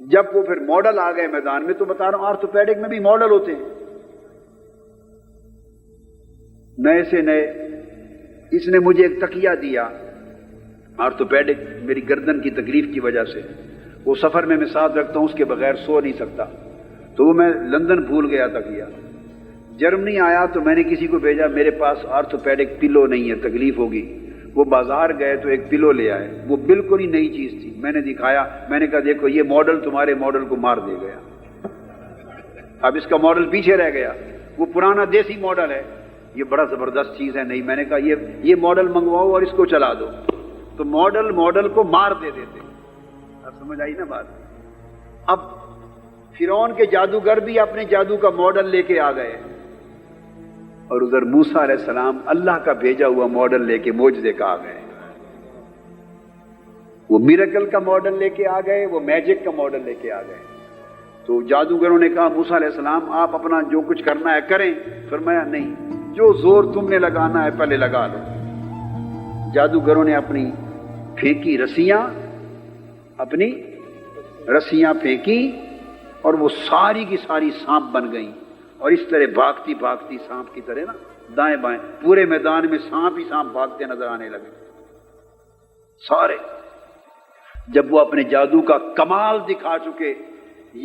جب وہ پھر ماڈل آ گئے میدان میں، تو بتا رہا ہوں آرتھوپیڈک میں بھی ماڈل ہوتے ہیں نئے سے نئے۔ اس نے مجھے ایک تکیہ دیا آرتھوپیڈک، میری گردن کی تکلیف کی وجہ سے، وہ سفر میں ساتھ رکھتا ہوں، اس کے بغیر سو نہیں سکتا، تو وہ میں لندن بھول گیا تکیہ۔ جرمنی آیا تو میں نے کسی کو بھیجا، میرے پاس آرتھوپیڈک پلو نہیں ہے، تکلیف ہوگی۔ وہ بازار گئے تو ایک پلو لے آئے، وہ بالکل ہی نئی چیز تھی۔ میں نے دکھایا، میں نے کہا دیکھو یہ ماڈل تمہارے ماڈل کو مار دے گیا، اب اس کا ماڈل پیچھے رہ گیا، وہ پرانا دیسی ماڈل ہے، یہ بڑا زبردست چیز ہے نہیں۔ میں نے کہا یہ ماڈل منگواؤ اور اس کو چلا دو، تو ماڈل کو مار دے دیتے۔ اب سمجھ آئی نا بات؟ اب فرعون کے جادوگر بھی اپنے جادو کا ماڈل لے کے آ گئے، اور ادھر موسیٰ علیہ السلام اللہ کا بھیجا ہوا ماڈل لے کے معجزے کا آ گئے۔ وہ میریکل کا ماڈل لے کے آ گئے، وہ میجک کا ماڈل لے کے آ گئے۔ تو جادوگروں نے کہا موسیٰ علیہ السلام آپ اپنا جو کچھ کرنا ہے کریں۔ فرمایا نہیں، جو زور تم نے لگانا ہے پہلے لگا لو۔ جادوگروں نے اپنی پھینکی رسیاں پھینکی، اور وہ ساری کی ساری سانپ بن گئیں، اور اس طرح بھاگتی بھاگتی سانپ کی طرح نا دائیں بائیں پورے میدان میں سانپ ہی سانپ بھاگتے نظر آنے لگے سارے۔ جب وہ اپنے جادو کا کمال دکھا چکے،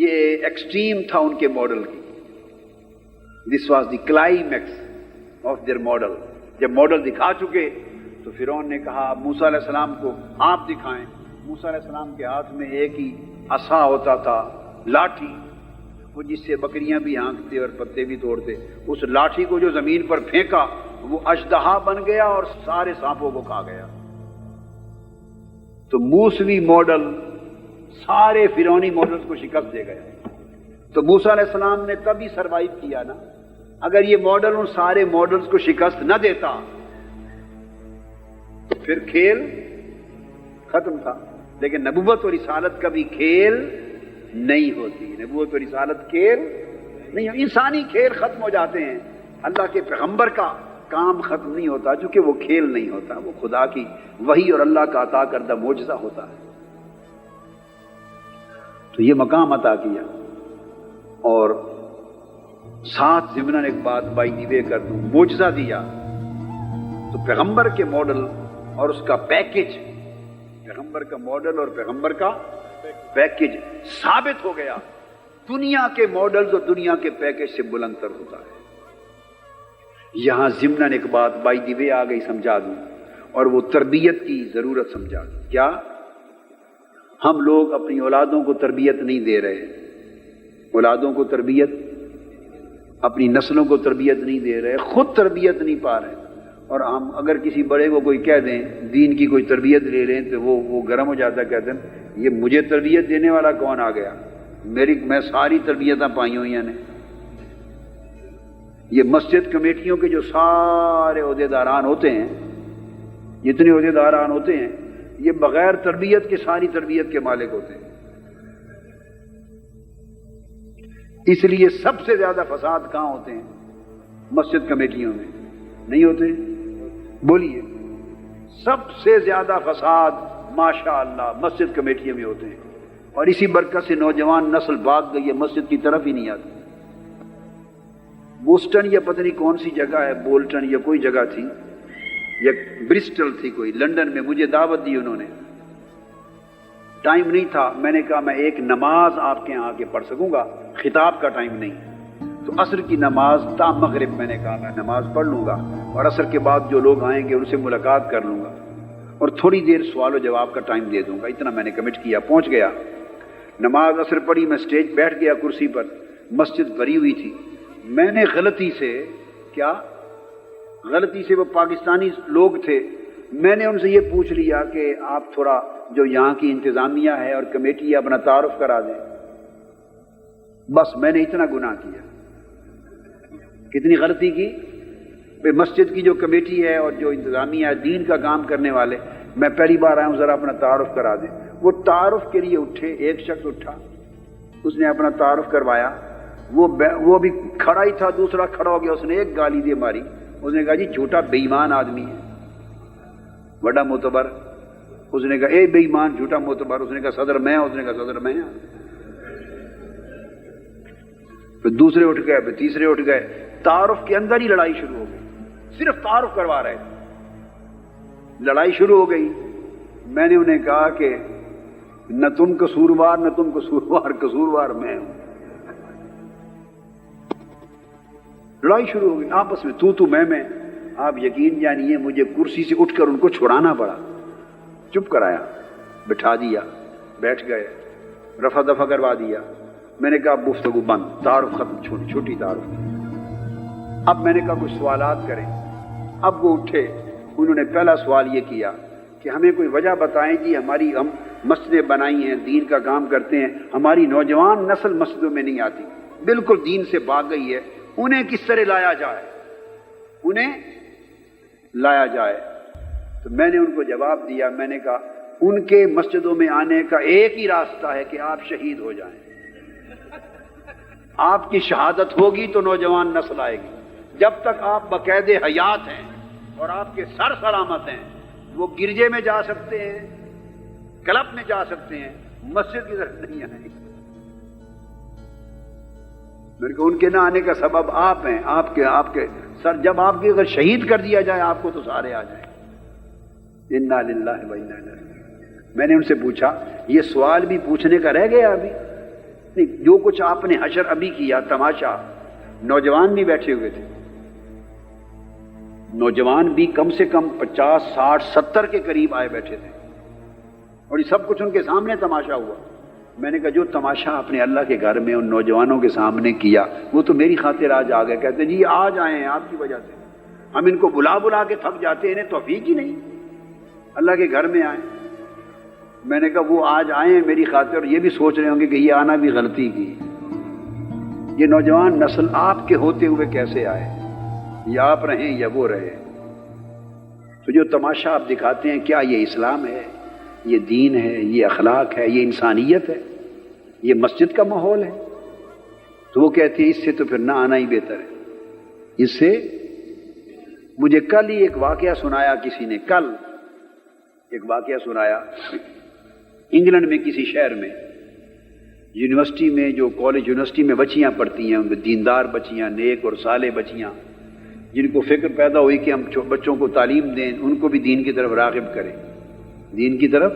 یہ ایکسٹریم تھا ان کے ماڈل کی، this was the climax of their model. جب ماڈل دکھا چکے تو فرعون نے کہا اب موسیٰ علیہ السلام کو آپ دکھائیں۔ موسیٰ علیہ السلام کے ہاتھ میں ایک ہی عصا ہوتا تھا، لاٹھی، وہ جس سے بکریاں بھی ہانکتے اور پتے بھی توڑتے۔ اس لاٹھی کو جو زمین پر پھینکا وہ اژدہا بن گیا اور سارے سانپوں کو کھا گیا۔ تو موسوی ماڈل سارے فرعونی ماڈلز کو شکست دے گیا۔ تو موسیٰ علیہ السلام نے تب ہی سروائیو کیا نا، اگر یہ ماڈل ان سارے ماڈلز کو شکست نہ دیتا پھر کھیل ختم تھا۔ لیکن نبوت اور رسالت کا بھی کھیل نہیں ہوتی، نبوت اور رسالت کھیل نہیں، انسانی کھیل ختم ہو جاتے ہیں، اللہ کے پیغمبر کا کام ختم نہیں ہوتا، چونکہ وہ کھیل نہیں ہوتا، وہ خدا کی وحی اور اللہ کا عطا کردہ معجزہ ہوتا ہے۔ تو یہ مقام عطا کیا، اور ساتھ ضمناً ایک بات بائی دی وے کر دوں، معجزہ دیا تو پیغمبر کے ماڈل اور اس کا پیکج، پیغمبر کا ماڈل اور پیغمبر کا پیکج ثابت ہو گیا، دنیا کے ماڈلز اور دنیا کے پیکج سے بلند تر ہوتا ہے۔ یہاں ضمناً ایک بات بائی دی وے آ گئی، سمجھا دوں، اور وہ تربیت کی ضرورت سمجھا دوں۔ کیا ہم لوگ اپنی اولادوں کو تربیت نہیں دے رہے؟ اولادوں کو تربیت، اپنی نسلوں کو تربیت نہیں دے رہے، خود تربیت نہیں پا رہے، اور ہم اگر کسی بڑے کو کوئی کہہ دیں دین کی کوئی تربیت لے لیں تو وہ گرم ہو جاتا ہے، کہتے ہیں یہ مجھے تربیت دینے والا کون آ گیا، میں ساری تربیتیں پائی ہوئی ہیں۔ یہ مسجد کمیٹیوں کے جو سارے عہدیداران ہوتے ہیں، جتنے عہدیداران ہوتے ہیں، یہ بغیر تربیت کے ساری تربیت کے مالک ہوتے ہیں۔ اس لیے سب سے زیادہ فساد کہاں ہوتے ہیں؟ مسجد کمیٹیوں میں نہیں ہوتے؟ بولیے، سب سے زیادہ فساد ماشاءاللہ مسجد کمیٹیوں میں ہوتے ہیں، اور اسی برکت سے نوجوان نسل بھاگ گئی ہے، مسجد کی طرف ہی نہیں آتی۔ بوسٹن یا پتہ نہیں کون سی جگہ ہے، بولٹن یا کوئی جگہ تھی، یا برسٹل تھی کوئی، لندن میں مجھے دعوت دی انہوں نے، ٹائم نہیں تھا، میں نے کہا میں ایک نماز آپ کے یہاں آ کے پڑھ سکوں گا، خطاب کا ٹائم نہیں، تو عصر کی نماز تا مغرب میں نے کہا میں نماز پڑھ لوں گا، اور عصر کے بعد جو لوگ آئیں گے ان سے ملاقات کر لوں گا، اور تھوڑی دیر سوال و جواب کا ٹائم دے دوں گا، اتنا میں نے کمٹ کیا۔ پہنچ گیا، نماز عصر پڑھی، میں سٹیج بیٹھ گیا کرسی پر، مسجد بھری ہوئی تھی۔ میں نے غلطی سے وہ پاکستانی لوگ تھے، میں نے ان سے یہ پوچھ لیا کہ آپ تھوڑا جو یہاں کی انتظامیہ ہے اور کمیٹی ہے اپنا تعارف کرا دیں۔ بس میں نے اتنا گناہ کیا۔ کتنی غلطی کی؟ بھئی مسجد کی جو کمیٹی ہے اور جو انتظامیہ ہے، دین کا کام کرنے والے، میں پہلی بار آیا ہوں، ذرا اپنا تعارف کرا دیں۔ وہ تعارف کے لیے اٹھے، ایک شخص اٹھا، اس نے اپنا تعارف کروایا، وہ بھی کھڑا ہی تھا، دوسرا کھڑا ہو گیا، اس نے ایک گالی دے ماری، اس نے کہا جی جھوٹا بے ایمان آدمی ہے، بڑا معتبر۔ اس نے کہا اے بے ایمان جھوٹا معتبر، اس نے کہا صدر میں، اس نے کہا صدر میں۔ پھر دوسرے اٹھ گئے، پھر تیسرے اٹھ گئے، تعارف کے اندر ہی لڑائی شروع ہو گئی، صرف تعارف کروا رہے تھے، لڑائی شروع ہو گئی۔ میں نے انہیں کہا کہ نہ تم قصوروار نہ تم قصوروار، قصوروار میں ہوں۔ لڑائی شروع ہو گئی آپس میں، تو میں۔ آپ یقین جانیے مجھے کرسی سے اٹھ کر ان کو چھڑانا پڑا، چپ کرایا، بٹھا دیا، بیٹھ گئے، رفع دفع کروا دیا۔ میں نے کہا گفتگو بند، تعارف ختم، چھوٹی تعارف۔ اب میں نے کہا کچھ سوالات کریں۔ اب وہ اٹھے، انہوں نے پہلا سوال یہ کیا کہ ہمیں کوئی وجہ بتائیں جی، ہم مسجدیں بنائی ہیں، دین کا کام کرتے ہیں، ہماری نوجوان نسل مسجدوں میں نہیں آتی، بالکل دین سے بھاگ گئی ہے، انہیں کس طرح لایا جائے، انہیں لایا جائے۔ تو میں نے ان کو جواب دیا، میں نے کہا ان کے مسجدوں میں آنے کا ایک ہی راستہ ہے کہ آپ شہید ہو جائیں۔ آپ کی شہادت ہوگی تو نوجوان نسل آئے گی۔ جب تک آپ باقاعد حیات ہیں اور آپ کے سر سلامت ہیں، وہ گرجے میں جا سکتے ہیں، کلب میں جا سکتے ہیں، مسجد کی طرف نہیں آئیں گے۔ میرے کو ان کے نہ آنے کا سبب آپ ہیں، آپ کے سر، جب آپ کی اگر شہید کر دیا جائے آپ کو تو سارے آ جائیں۔ انا للہ و انا الیہ راجعون۔ میں نے ان سے پوچھا، یہ سوال بھی پوچھنے کا رہ گیا ابھی؟ نہیں، جو کچھ آپ نے حشر ابھی کیا، تماشا، نوجوان بھی بیٹھے ہوئے تھے، نوجوان بھی کم سے کم 50 60 70 کے قریب آئے بیٹھے تھے، اور یہ سب کچھ ان کے سامنے تماشا ہوا۔ میں نے کہا جو تماشا آپ نے اللہ کے گھر میں ان نوجوانوں کے سامنے کیا، وہ تو میری خاطر آج آ گئے۔ کہتے جی آج آئے ہیں آپ کی وجہ سے، ہم ان کو بلا کے تھک جاتے ہیں، انہیں توفیق ہی نہیں اللہ کے گھر میں آئے۔ میں نے کہا وہ آج آئے ہیں میری خاطر، اور یہ بھی سوچ رہے ہوں گے کہ یہ آنا بھی غلطی کی، یہ نوجوان نسل آپ کے ہوتے ہوئے کیسے آئے، یا آپ رہیں یا وہ رہے۔ تو جو تماشا آپ دکھاتے ہیں، کیا یہ اسلام ہے، یہ دین ہے، یہ اخلاق ہے، یہ انسانیت ہے، یہ مسجد کا ماحول ہے؟ تو وہ کہتے ہیں اس سے تو پھر نہ آنا ہی بہتر ہے۔ اس سے مجھے کل ہی ایک واقعہ سنایا کسی نے، کل ایک واقعہ سنایا، انگلینڈ میں کسی شہر میں یونیورسٹی میں، جو کالج یونیورسٹی میں بچیاں پڑھتی ہیں، ان میں دیندار بچیاں، نیک اور صالح بچیاں، جن کو فکر پیدا ہوئی کہ ہم بچوں کو تعلیم دیں، ان کو بھی دین کی طرف راغب کریں، دین کی طرف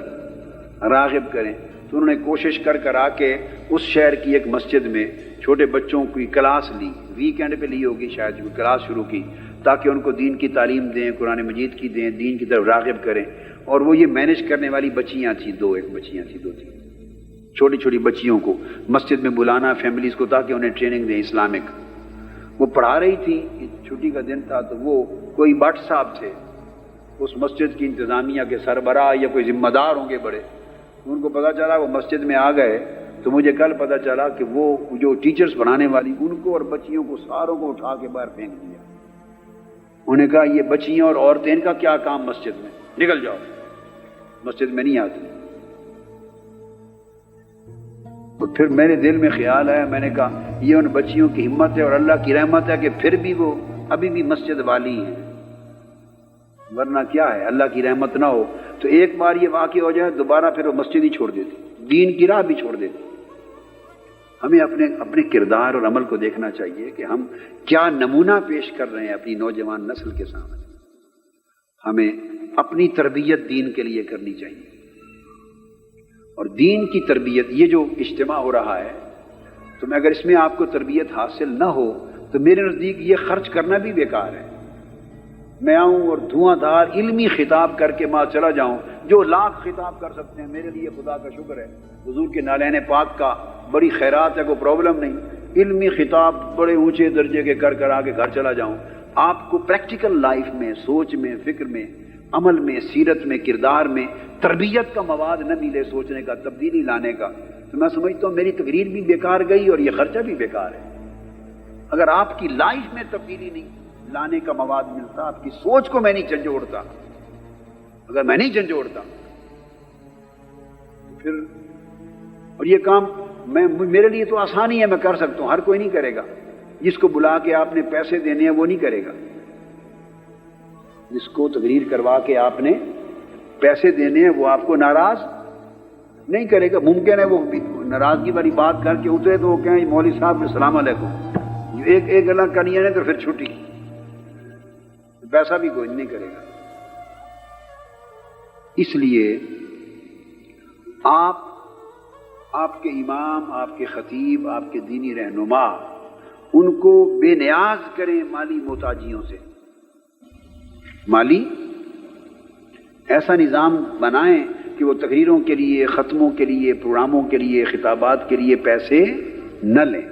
راغب کریں۔ تو انہوں نے کوشش کر آ کے اس شہر کی ایک مسجد میں چھوٹے بچوں کی کلاس لی، ویکینڈ پہ لی ہوگی شاید، کلاس شروع کی تاکہ ان کو دین کی تعلیم دیں، قرآن مجید کی دیں، دین کی طرف راغب کریں۔ اور وہ یہ مینیج کرنے والی بچیاں تھیں، ایک بچیاں تھیں، 2 3 چھوٹی چھوٹی بچیوں کو مسجد میں بلانا فیملیز کو تاکہ انہیں ٹریننگ دیں اسلامک۔ وہ پڑھا رہی تھی، چھٹی کا دن تھا، تو وہ کوئی بٹ صاحب تھے اس مسجد کی انتظامیہ کے سربراہ یا کوئی ذمہ دار ہوں گے بڑے، ان کو پتہ چلا وہ مسجد میں آ گئے۔ تو مجھے کل پتہ چلا کہ وہ جو ٹیچرز پڑھانے والی، ان کو اور بچیوں کو ساروں کو اٹھا کے باہر پھینک دیا۔ انہوں نے کہا یہ بچیاں اور عورتیں، ان کا کیا کام مسجد میں، نکل جاؤ، مسجد میں نہیں آتی۔ تو پھر میرے دل میں خیال آیا، میں نے کہا یہ ان بچیوں کی ہمت ہے اور اللہ کی رحمت ہے کہ پھر بھی وہ ابھی بھی مسجد والی ہیں، ورنہ کیا ہے، اللہ کی رحمت نہ ہو تو ایک بار یہ واقع ہو جائے دوبارہ پھر وہ مسجد ہی چھوڑ دیتی، دین کی راہ بھی چھوڑ دیتی۔ ہمیں اپنے کردار اور عمل کو دیکھنا چاہیے کہ ہم کیا نمونہ پیش کر رہے ہیں اپنی نوجوان نسل کے سامنے۔ ہمیں اپنی تربیت دین کے لیے کرنی چاہیے، اور دین کی تربیت، یہ جو اجتماع ہو رہا ہے، تو میں اگر اس میں آپ کو تربیت حاصل نہ ہو تو میرے نزدیک یہ خرچ کرنا بھی بیکار ہے۔ میں آؤں اور دھواں دھار علمی خطاب کر کے ماں چلا جاؤں، جو لاکھ خطاب کر سکتے ہیں، میرے لیے خدا کا شکر ہے، حضور کے نالین پاک کا بڑی خیرات ہے، کوئی پرابلم نہیں، علمی خطاب بڑے اونچے درجے کے کر آ کے گھر چلا جاؤں۔ آپ کو پریکٹیکل لائف میں، سوچ میں، فکر میں، عمل میں، سیرت میں، کردار میں تربیت کا مواد نہ ملے، سوچنے کا، تبدیلی لانے کا، تو میں سمجھتا ہوں میری تقریر بھی بیکار گئی اور یہ خرچہ بھی بیکار ہے۔ اگر آپ کی لائف میں تبدیلی نہیں لانے کا مواد ملتا، آپ کی سوچ کو میں نہیں جھنجھوڑتا، اگر میں نہیں جھنجھوڑتا پھر، اور یہ کام میرے لیے تو آسان ہی ہے، میں کر سکتا ہوں، ہر کوئی نہیں کرے گا۔ جس کو بلا کے آپ نے پیسے دینے ہیں وہ نہیں کرے گا، جس کو تقریر کروا کے آپ نے پیسے دینے ہیں وہ آپ کو ناراض نہیں کرے گا۔ ممکن ہے وہ ناراضگی والی بات کر کے اترے تو وہ کہیں مولوی صاحب السلام علیکم، جو ایک گلا کریے نا تو پھر چھٹی، پیسہ بھی کوئی نہیں کرے گا۔ اس لیے آپ کے امام، آپ کے خطیب، آپ کے دینی رہنما ان کو بے نیاز کریں مالی محتاجیوں سے، مالی ایسا نظام بنائیں کہ وہ تقریروں کے لیے، ختموں کے لیے، پروگراموں کے لیے، خطابات کے لیے پیسے نہ لیں۔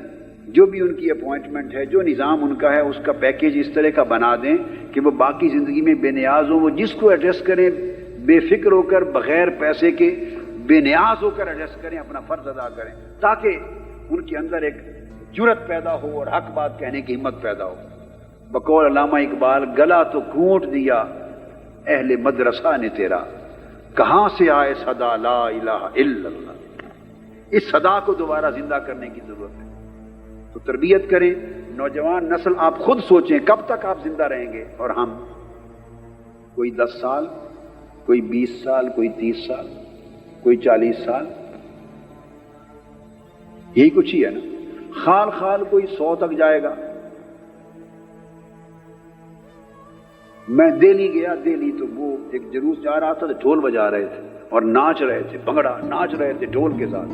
جو بھی ان کی اپوائنٹمنٹ ہے، جو نظام ان کا ہے، اس کا پیکیج اس طرح کا بنا دیں کہ وہ باقی زندگی میں بے نیاز ہوں، وہ جس کو ایڈریس کریں بے فکر ہو کر، بغیر پیسے کے بے نیاز ہو کر ایڈریس کریں، اپنا فرض ادا کریں، تاکہ ان کے اندر ایک جرت پیدا ہو اور حق بات کہنے کی ہمت پیدا ہو۔ بقول علامہ اقبال، گلا تو گھونٹ دیا اہل مدرسہ نے تیرا، کہاں سے آئے صدا لا الہ الا اللہ۔ اس صدا کو دوبارہ زندہ کرنے کی ضرورت ہے، تو تربیت کریں نوجوان نسل۔ آپ خود سوچیں کب تک آپ زندہ رہیں گے، اور ہم کوئی 10 سال، کوئی 20 سال، کوئی 30 سال، کوئی 40 سال، یہی کچھ ہی ہے نا۔ خال خال کوئی 100 تک جائے گا۔ میں دہلی گیا، دہلی تو وہ ایک جلوس جا رہا تھا تو ڈھول بجا رہے تھے اور ناچ رہے تھے، بھنگڑا ناچ رہے تھے ڈھول کے ساتھ،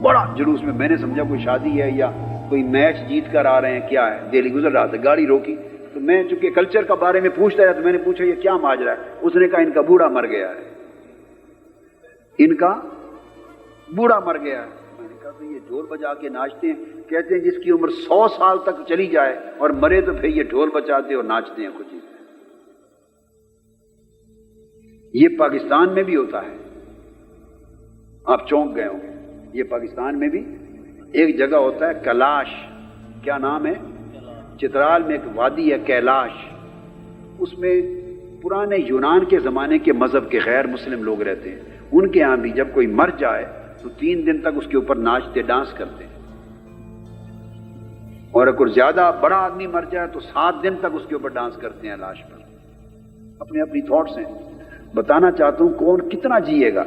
بڑا جلوس میں نے سمجھا کوئی شادی ہے یا کوئی میچ جیت کر آ رہے ہیں، کیا ہے۔ دہلی گزر رہا تھا، گاڑی روکی تو میں چونکہ کلچر کا بارے میں پوچھتا رہا تو میں نے پوچھا یہ کیا ماجرا ہے؟ اس نے کہا ان کا بوڑھا مر گیا ہے، ان کا بوڑھا مر گیا ہے۔ میں نے کہا تو یہ ڈھول بجا کے ناچتے ہیں؟ کہتے ہیں جس کی عمر 100 سال تک چلی جائے اور مرے تو پھر یہ ڈھول بجاتے اور ناچتے ہیں کچھ۔ یہ پاکستان میں بھی ہوتا ہے، آپ چونک گئے ہوں گے، یہ پاکستان میں بھی ایک جگہ ہوتا ہے کیلاش، کیا نام ہے؟ چترال میں ایک وادی ہے کیلاش، اس میں پرانے یونان کے زمانے کے مذہب کے غیر مسلم لوگ رہتے ہیں۔ ان کے ہاں بھی جب کوئی مر جائے تو 3 دن تک اس کے اوپر ناچتے ڈانس کرتے ہیں، اور اگر زیادہ بڑا آدمی مر جائے تو 7 دن تک اس کے اوپر ڈانس کرتے ہیں لاش پر۔ اپنی تھاٹس ہیں، بتانا چاہتا ہوں کون کتنا جیے گا؟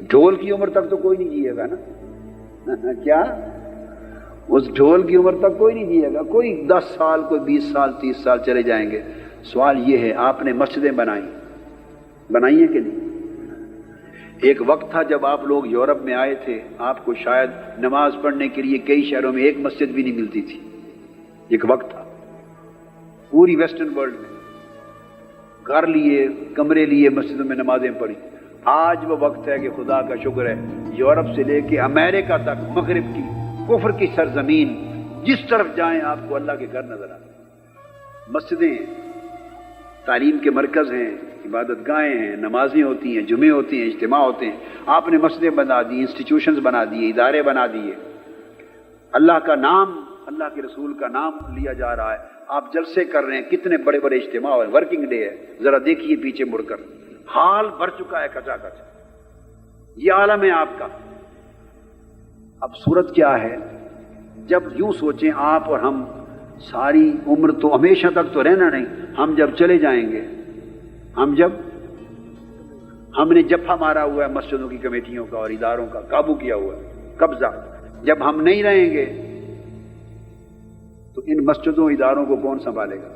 ڈھول کی عمر تک تو کوئی نہیں جیے گا نا کیا؟ اس ڈھول کی عمر تک کوئی نہیں جیے گا، کوئی 10 سال، کوئی 20 سال، 30 سال چلے جائیں گے۔ سوال یہ ہے آپ نے مسجدیں بنائی ہیں کہ نہیں؟ ایک وقت تھا جب آپ لوگ یورپ میں آئے تھے، آپ کو شاید نماز پڑھنے کے لیے کئی شہروں میں ایک مسجد بھی نہیں ملتی تھی، ایک وقت تھا پوری ویسٹرن ورلڈ میں، گھر لیے، کمرے لیے، مسجدوں میں نمازیں پڑھی۔ آج وہ وقت ہے کہ خدا کا شکر ہے یورپ سے لے کے امریکہ تک، مغرب کی کفر کی سرزمین، جس طرف جائیں آپ کو اللہ کے گھر نظر آتے ہیں، مسجدیں ہیں، تعلیم کے مرکز ہیں، عبادت گاہیں ہیں، نمازیں ہوتی ہیں، جمعے ہوتے ہیں، اجتماع ہوتے ہیں۔ آپ نے مسجدیں بنا دی، انسٹیٹیوشنز بنا دیے، ادارے بنا دیے، اللہ کا نام، اللہ کے رسول کا نام لیا جا رہا ہے، آپ جلسے کر رہے ہیں، کتنے بڑے بڑے اجتماع ہیں، ورکنگ ڈے ہے، ذرا دیکھیے پیچھے مڑ کر، حال بھر چکا ہے کچا کچ، یہ عالم ہے آپ کا۔ اب صورت کیا ہے؟ جب یوں سوچیں آپ اور ہم، ساری عمر تو ہمیشہ تک تو رہنا نہیں، ہم جب چلے جائیں گے، ہم نے جفا مارا ہوا ہے مسجدوں کی کمیٹیوں کا اور اداروں کا، قابو کیا ہوا ہے، قبضہ، جب ہم نہیں رہیں گے تو ان مسجدوں اداروں کو کون سنبھالے گا؟